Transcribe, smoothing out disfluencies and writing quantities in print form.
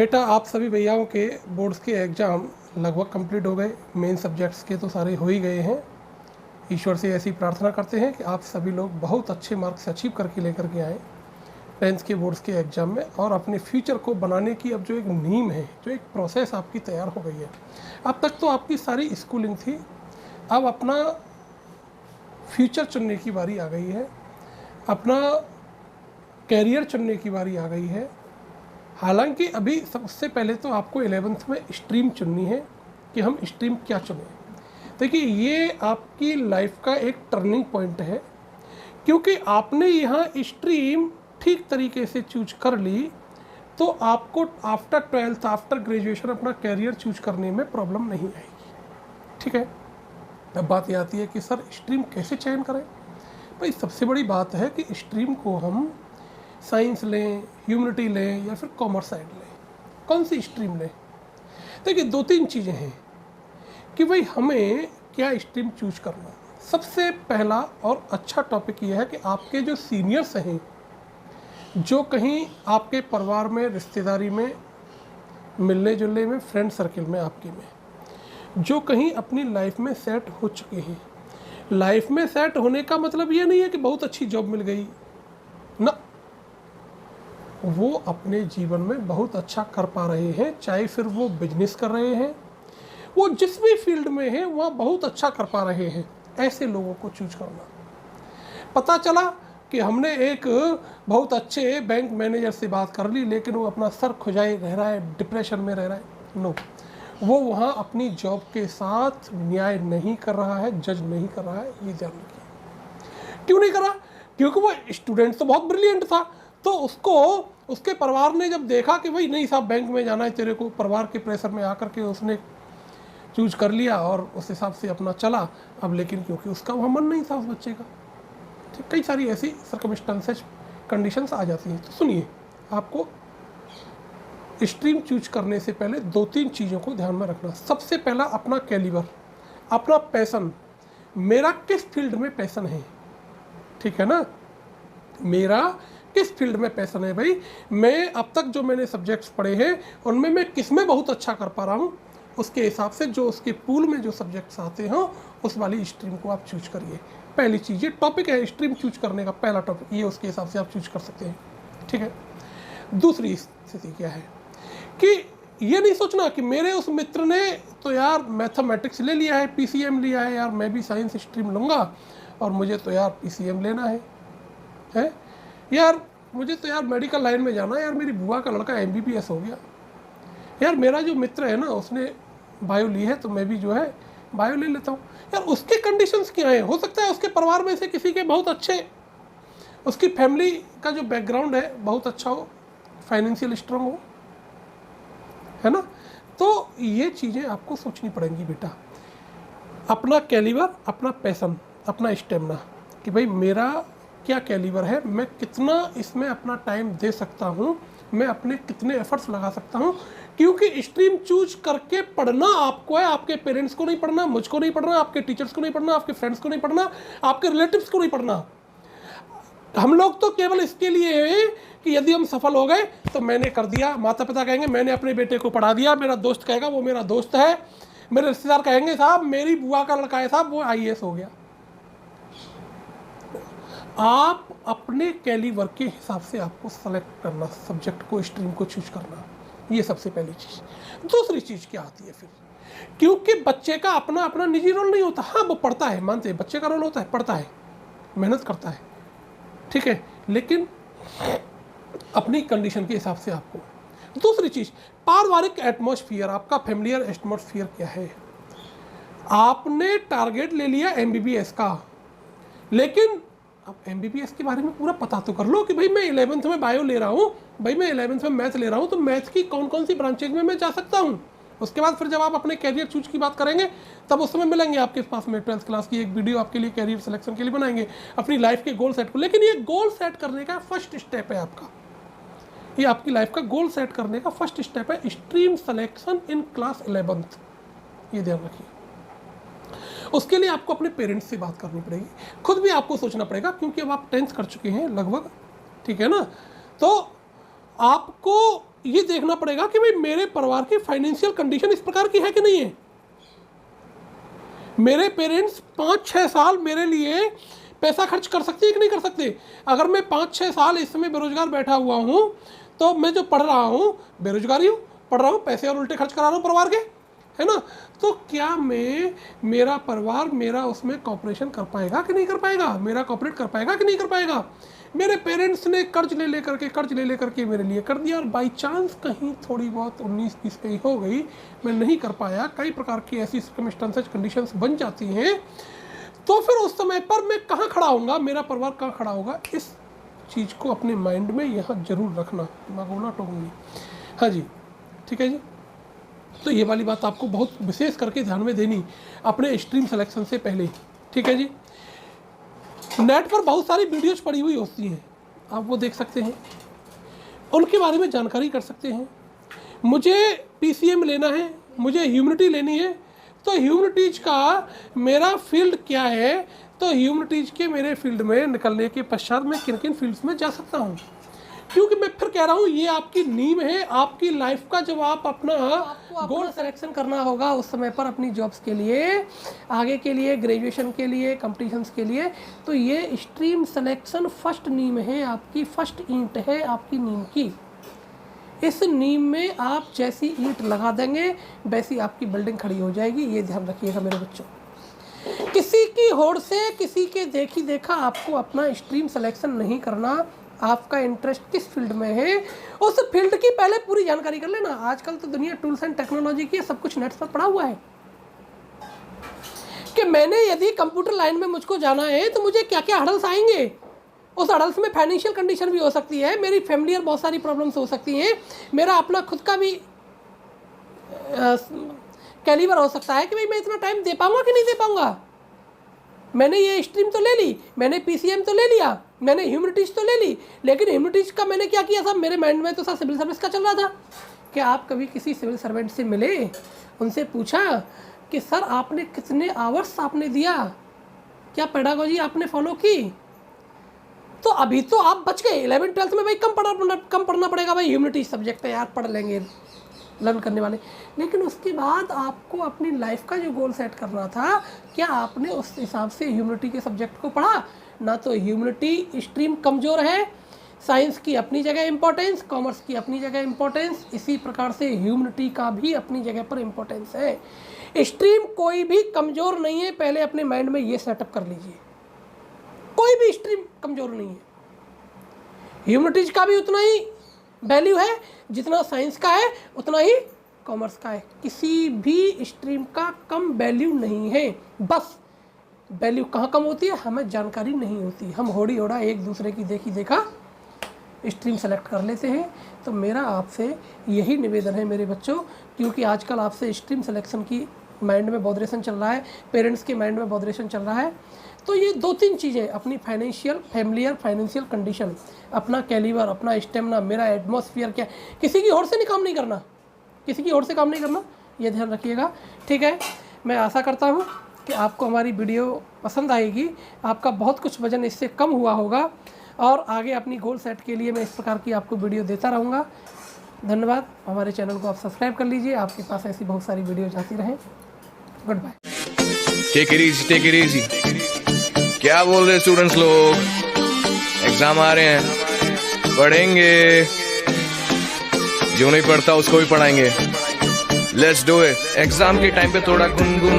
बेटा आप सभी भैयाओं के बोर्ड्स के एग्ज़ाम लगभग कंप्लीट हो गए। मेन सब्जेक्ट्स के तो सारे हो ही गए हैं। ईश्वर से ऐसी प्रार्थना करते हैं कि आप सभी लोग बहुत अच्छे मार्क्स अचीव करके लेकर के आएँ 10th के बोर्ड्स के एग्ज़ाम में, और अपने फ्यूचर को बनाने की अब जो एक नींव है, जो एक प्रोसेस आपकी तैयार हो गई है। अब तक तो आपकी सारी स्कूलिंग थी, अब अपना फ्यूचर चुनने की बारी आ गई है, अपना कैरियर चुनने की बारी आ गई है। हालांकि अभी सबसे पहले तो आपको 11th में स्ट्रीम चुननी है कि हम स्ट्रीम क्या चुनें। देखिए ये आपकी लाइफ का एक टर्निंग पॉइंट है, क्योंकि आपने यहाँ स्ट्रीम ठीक तरीके से चूज कर ली तो आपको आफ्टर 12th आफ्टर ग्रेजुएशन अपना कैरियर चूज करने में प्रॉब्लम नहीं आएगी। ठीक है, अब बात ये आती है कि सर स्ट्रीम कैसे चयन करें। भाई सबसे बड़ी बात है कि स्ट्रीम को हम साइंस लें, ह्यूमनिटी लें या फिर कॉमर्स साइड लें, कौन सी स्ट्रीम लें। देखिए 2-3 चीज़ें हैं कि भाई हमें क्या स्ट्रीम चूज करना। सबसे पहला और अच्छा टॉपिक ये है कि आपके जो सीनियर्स हैं, जो कहीं आपके परिवार में, रिश्तेदारी में, मिलने जुलने में, फ्रेंड सर्किल में आपके में, जो कहीं अपनी लाइफ में सेट हो चुके हैं। लाइफ में सेट होने का मतलब ये नहीं है कि बहुत अच्छी जॉब मिल गई ना, वो अपने जीवन में बहुत अच्छा कर पा रहे हैं, चाहे फिर वो बिजनेस कर रहे हैं, वो जिस भी फील्ड में हैं वहाँ बहुत अच्छा कर पा रहे हैं। ऐसे लोगों को चूज करना। पता चला कि हमने एक बहुत अच्छे बैंक मैनेजर से बात कर ली, लेकिन वो अपना सर खुजाए रह रहा है, डिप्रेशन में रह रहा है। नो, वो वहाँ अपनी जॉब के साथ न्याय नहीं कर रहा है, जज नहीं कर रहा है। ये ध्यान रखिए। क्यों नहीं कर रहा? क्योंकि वो स्टूडेंट तो बहुत ब्रिलियंट था, तो उसको उसके परिवार ने जब देखा कि भाई नहीं साहब बैंक में जाना है तेरे को, परिवार के प्रेशर में आकर के उसने चूज कर लिया और उस हिसाब से अपना चला। अब लेकिन क्योंकि उसका वहाँ मन नहीं था उस बच्चे का, ठीक, कई सारी ऐसी सर्कमस्टेंसेस, कंडीशंस आ जाती हैं। तो सुनिए, आपको स्ट्रीम चूज करने से पहले 2-3 चीज़ों को ध्यान में रखना। सबसे पहला अपना कैलिबर, अपना पैसन। मेरा किस फील्ड में पैसन है, ठीक है ना, मेरा किस फील्ड में पैसन है। भाई मैं अब तक जो मैंने सब्जेक्ट्स पढ़े हैं उनमें मैं किस में बहुत अच्छा कर पा रहा हूँ, उसके हिसाब से जो उसके पूल में जो सब्जेक्ट्स आते हैं उस वाली स्ट्रीम को आप चूज करिए। पहली चीज़, ये टॉपिक है स्ट्रीम चूज करने का, पहला टॉपिक ये, उसके हिसाब से आप चूज कर सकते हैं। ठीक है। दूसरी स्थिति क्या है कि ये नहीं सोचना कि मेरे उस मित्र ने तो यार मैथमेटिक्स ले लिया है, PCM लिया है, यार मैं भी साइंस स्ट्रीम लूँगा और मुझे तो यार PCM लेना है यार, मुझे तो यार मेडिकल लाइन में जाना है, यार मेरी बुआ का लड़का MBBS हो गया, यार मेरा जो मित्र है ना उसने बायो ली है तो मैं भी जो है बायो ले लेता हूँ। यार उसके कंडीशंस क्या हैं? हो सकता है उसके परिवार में से किसी के बहुत अच्छे, उसकी फैमिली का जो बैकग्राउंड है बहुत अच्छा हो, फाइनेंशियल स्ट्रांग हो, है ना। तो ये चीज़ें आपको सोचनी पड़ेंगी बेटा। अपना कैलिबर, अपना पैसन, अपना स्टेमिना, कि भाई मेरा क्या कैलिबर है, मैं कितना इसमें अपना टाइम दे सकता हूँ, मैं अपने कितने एफर्ट्स लगा सकता हूँ। क्योंकि स्ट्रीम चूज करके पढ़ना आपको है, आपके पेरेंट्स को नहीं पढ़ना, मुझको नहीं पढ़ना, आपके टीचर्स को नहीं पढ़ना, आपके फ्रेंड्स को नहीं पढ़ना, आपके रिलेटिव्स को नहीं पढ़ना। हम लोग तो केवल इसके लिए हैं कि यदि हम सफल हो गए तो मैंने कर दिया, माता पिता कहेंगे मैंने अपने बेटे को पढ़ा दिया, मेरा दोस्त कहेगा वो मेरा दोस्त है, मेरे रिश्तेदार कहेंगे साहब मेरी बुआ का लड़का है साहब वो IAS हो गया। आप अपने कैलिबर के हिसाब से आपको सेलेक्ट करना, सब्जेक्ट को, स्ट्रीम को चूज करना, ये सबसे पहली चीज़। दूसरी चीज़ क्या आती है फिर, क्योंकि बच्चे का अपना अपना निजी रोल नहीं होता। हाँ वो पढ़ता है, मानते हैं बच्चे का रोल होता है, पढ़ता है, मेहनत करता है, ठीक है, लेकिन अपनी कंडीशन के हिसाब से आपको। दूसरी चीज़, पारिवारिक एटमॉस्फेयर, आपका फैमिलियर एटमॉस्फेयर क्या है। आपने टारगेट ले लिया MBBS का, लेकिन अब MBBS के बारे में पूरा पता तो कर लो कि भाई मैं 11th में बायो ले रहा हूँ, भाई मैं 11th में मैथ ले रहा हूँ, तो मैथ की कौन कौन सी ब्रांचेज में मैं जा सकता हूँ। उसके बाद फिर जब आप अपने कैरियर चूज की बात करेंगे तब उस समय मिलेंगे आपके पास में 12th क्लास की एक वीडियो आपके लिए कैरियर सिलेक्शन के लिए बनाएंगे, अपनी लाइफ के गोल सेट को। लेकिन ये गोल सेट करने का फर्स्ट स्टेप है आपका, ये आपकी लाइफ का गोल सेट करने का फर्स्ट स्टेप है, stream selection in class 11th। ये ध्यान रखिए। उसके लिए आपको अपने पेरेंट्स से बात करनी पड़ेगी, खुद भी आपको सोचना पड़ेगा, क्योंकि अब आप 10th कर चुके हैं लगभग, ठीक है ना। तो आपको ये देखना पड़ेगा कि भाई मेरे परिवार की फाइनेंशियल कंडीशन इस प्रकार की है कि नहीं है। मेरे पेरेंट्स 5-6 साल मेरे लिए पैसा खर्च कर सकते हैं कि नहीं कर सकते। अगर मैं 5-6 साल इस समय बेरोजगार बैठा हुआ हूँ तो मैं जो पढ़ रहा हूँ बेरोजगारी हूँ, पढ़ रहा हूँ, पैसे और उल्टे खर्च करा रहा हूँ परिवार के, है ना। तो क्या मेरा परिवार मेरा उसमें कॉपरेशन कर पाएगा कि नहीं कर पाएगा, मेरा कॉपरेट कर पाएगा कि नहीं कर पाएगा। मेरे पेरेंट्स ने कर्ज ले लेकर के मेरे लिए कर दिया और बाई चांस कहीं थोड़ी बहुत 19-20 कहीं हो गई, मैं नहीं कर पाया, कई प्रकार की ऐसी सर्कमस्टेंसेस कंडीशंस बन जाती हैं, तो फिर उस समय पर मैं कहाँ खड़ा होऊंगा, मेरा परिवार कहाँ खड़ा होगा। इस चीज़ को अपने माइंड में यहाँ जरूर रखना, दिमाग को ना टोकूंगी। हाँ जी, ठीक है जी। तो ये वाली बात आपको बहुत विशेष करके ध्यान में देनी अपने स्ट्रीम सिलेक्शन से पहले, ठीक है जी। नेट पर बहुत सारी वीडियोज पड़ी हुई होती हैं, आप वो देख सकते हैं, उनके बारे में जानकारी कर सकते हैं। मुझे PCM लेना है, मुझे ह्यूमैनिटी लेनी है, तो ह्यूमैनिटीज का मेरा फील्ड क्या है, तो ह्यूमैनिटीज के मेरे फील्ड में निकलने के पश्चात मैं किन किन फील्ड्स में जा सकता हूँ। क्योंकि मैं फिर कह रहा हूँ ये आपकी नींव है आपकी लाइफ का। जब आप अपना गोल सिलेक्शन करना होगा उस समय पर अपनी जॉब्स के लिए, आगे के लिए, ग्रेजुएशन के लिए, कॉम्पिटिशन्स के लिए, तो ये स्ट्रीम सिलेक्शन फर्स्ट नींव है आपकी, फर्स्ट ईंट है आपकी नींव की। इस नींव में आप जैसी ईंट लगा देंगे वैसी आपकी बिल्डिंग खड़ी हो जाएगी। ये ध्यान रखिएगा मेरे बच्चों। किसी की होड़ से, किसी के देखी देखा आपको अपना स्ट्रीम सिलेक्शन नहीं करना। आपका इंटरेस्ट किस फील्ड में है उस फील्ड की पहले पूरी जानकारी कर लेना। आजकल तो दुनिया टूल्स एंड टेक्नोलॉजी की सब कुछ नेट पर पड़ा हुआ है कि मैंने यदि कंप्यूटर लाइन में मुझको जाना है तो मुझे क्या क्या हर्डल्स आएंगे। उस हर्डल्स में फाइनेंशियल कंडीशन भी हो सकती है, मेरी फैमिली और बहुत सारी प्रॉब्लम्स हो सकती हैं, मेरा अपना खुद का भी कैलिबर हो सकता है कि भाई मैं इतना टाइम दे पाऊंगा कि नहीं दे पाऊंगा। मैंने ये स्ट्रीम तो ले ली, मैंने PCM तो ले लिया, मैंने ह्यूमैनिटीज तो ले ली, लेकिन ह्यूमैनिटीज का मैंने क्या किया था, मेरे माइंड में तो सब सिविल सर्विस का चल रहा था। क्या आप कभी किसी सिविल सर्वेंट से मिले, उनसे पूछा कि सर आपने कितने आवर्स आपने दिया, क्या पेडागोजी आपने फॉलो की? तो अभी तो आप बच गए। 11th-12th में भाई कम पढ़ना पड़ेगा, भाई ह्यूमैनिटीज सब्जेक्ट है यार, पढ़ लेंगे लर्न करने वाले। लेकिन उसके बाद आपको अपनी लाइफ का जो गोल सेट करना था, क्या आपने उस हिसाब से ह्यूमैनिटी के सब्जेक्ट को पढ़ा? ना तो ह्यूमैनिटी स्ट्रीम कमज़ोर है, साइंस की अपनी जगह इम्पोर्टेंस, कॉमर्स की अपनी जगह इम्पोर्टेंस, इसी प्रकार से ह्यूमैनिटी का भी अपनी जगह पर इम्पोर्टेंस है। स्ट्रीम कोई भी कमज़ोर नहीं है, पहले अपने माइंड में ये सेटअप कर लीजिए। कोई भी स्ट्रीम कमज़ोर नहीं है। ह्यूमैनिटीज का भी उतना ही वैल्यू है जितना साइंस का है, उतना ही कॉमर्स का है। किसी भी स्ट्रीम का कम वैल्यू नहीं है। बस वैल्यू कहाँ कम होती है, हमें जानकारी नहीं होती। हम होड़ी होड़ा एक दूसरे की देखी देखा स्ट्रीम सेलेक्ट कर लेते हैं। तो मेरा आपसे यही निवेदन है मेरे बच्चों, क्योंकि आजकल आपसे स्ट्रीम सिलेक्शन की माइंड में बॉदरेशन चल रहा है, पेरेंट्स के माइंड में बॉदरेशन चल रहा है। तो ये 2-3 चीज़ें, अपनी फाइनेंशियल कंडीशन, अपना कैलिबर, अपना स्टेमिना, मेरा एटमॉस्फेयर क्या, किसी की ओर से काम नहीं करना, किसी की ओर से काम नहीं करना, ये ध्यान रखिएगा। ठीक है, मैं आशा करता हूँ कि आपको हमारी वीडियो पसंद आएगी, आपका बहुत कुछ वजन इससे कम हुआ होगा और आगे अपनी गोल सेट के लिए मैं इस प्रकार की आपको वीडियो देता रहूँगा। धन्यवाद। हमारे चैनल को आप सब्सक्राइब कर लीजिए, आपके पास ऐसी बहुत सारी वीडियो जाती रहें। Good bye. Take it easy. क्या बोल रहे स्टूडेंट्स लोग, एग्जाम आ रहे हैं, पढ़ेंगे, जो नहीं पढ़ता उसको भी पढ़ाएंगे। Let's do it. एग्जाम के टाइम पे थोड़ा गुनगुना